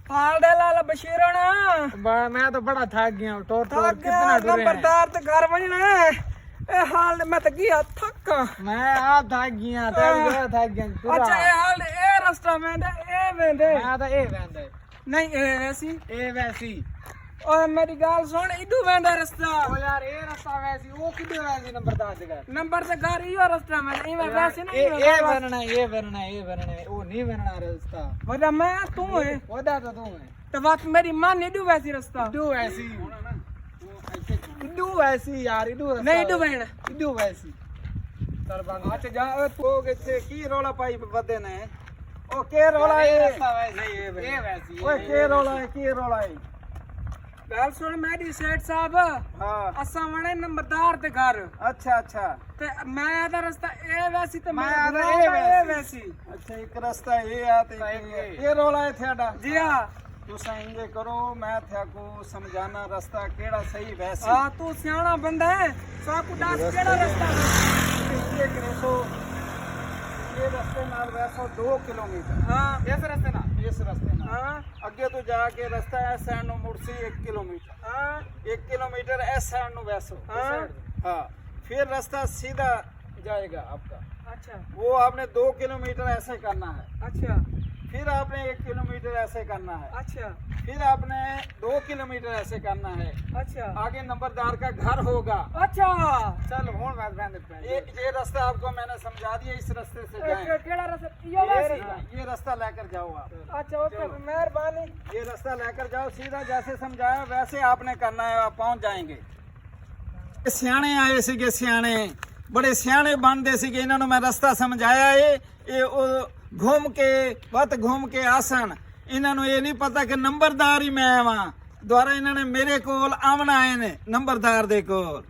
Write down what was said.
हाल दे लाल बशीर होना मैं तो बड़ा थक गया हूँ। टोर टोर थक कितना गया टूरे हैं। नंबरदार ते घर वजना है ए हाल मैं तो गया थक मैं आप थक गया थक गया अच्छा ए हाल ए रास्ता में दे ए वेंदे मैं तो ए वेंदे नहीं ए वैसी ए वैसी ओए मेरी गाल सुन इदू वेंदा रास्ता ओ यार ए रास्ता वैसी वो किदे वैसी नंबरदार जगह नंबर से घर इयो रास्ता में नहीं मैं वैसे नहीं ए बनना वो नहीं बनना रास्ता वदा मैं तू है ओदा तो तू है तो बात मेरी मान इदू वैसी रास्ता इदू वैसी इदू वैसी यार इदू नहीं इदू वेण इदू वैसी चल बंद अच्छा जा तो किथे की रोला पाई बदे ने ओ के रोला है रास्ता वैसी नहीं ए वैसी ओए के रोला है की रोला है गाल सुन मेरी सेठ साहब हां असा वणे नंबरदार ते घर अच्छा अच्छा ते मैं आदा रास्ता ए वैसी ते मैं मैं आदा ए वैसी अच्छा एक रास्ता ये आते ये रोला है थेड़ा जी हां तुसा इंजे करो मैं थे को समझाना रास्ता केड़ा सही वैसी हां तू सियाना बंदा है साकू दास केड़ा रास्ता ये करेसो ये रास्ते नाल वैसो 2 किलोमीटर हां इस रास्ते ना हां ਅੱਗੇ ਤੋਂ ਜਾ ਕੇ ਰਸਤਾ ਐਸ ਸਾਈਡ ਨੂੰ ਮੁੜਸੀ 1 किलोमीटर हां 1 किलोमीटर ऐस साइड नु वैसो हाँ। हाँ फिर रास्ता सीधा जाएगा आपका अच्छा वो आपने 2 किलोमीटर ऐसे करना है अच्छा फिर आपने 1 किलोमीटर ऐसे करना है अच्छा फिर आपने 2 किलोमीटर ऐसे करना है अच्छा आगे नंबरदार का घर होगा अच्छा चल ये रास्ता आपको मैंने समझा दिया इस रास्ते से जाएं केड़ा रास्ता इयो वैसी ये रास्ता लेकर जाओ आप अच्छा ओके मेहरबानी ये रास्ता लेकर जाओ सीधा जैसे समझाया वैसे आपने करना है आप पहुंच जाएंगे सियाने आए सीगे सियाने बड़े सियाने बनते सीगे इन्होंने मैं रास्ता समझाया है ये घूम के वत घूम के आसन इन्होंने ये नहीं पता कि नंबरदार ही मैं वहां द्वारा इन्होंने मेरे कोल आना आए ने नंबरदार दे कोल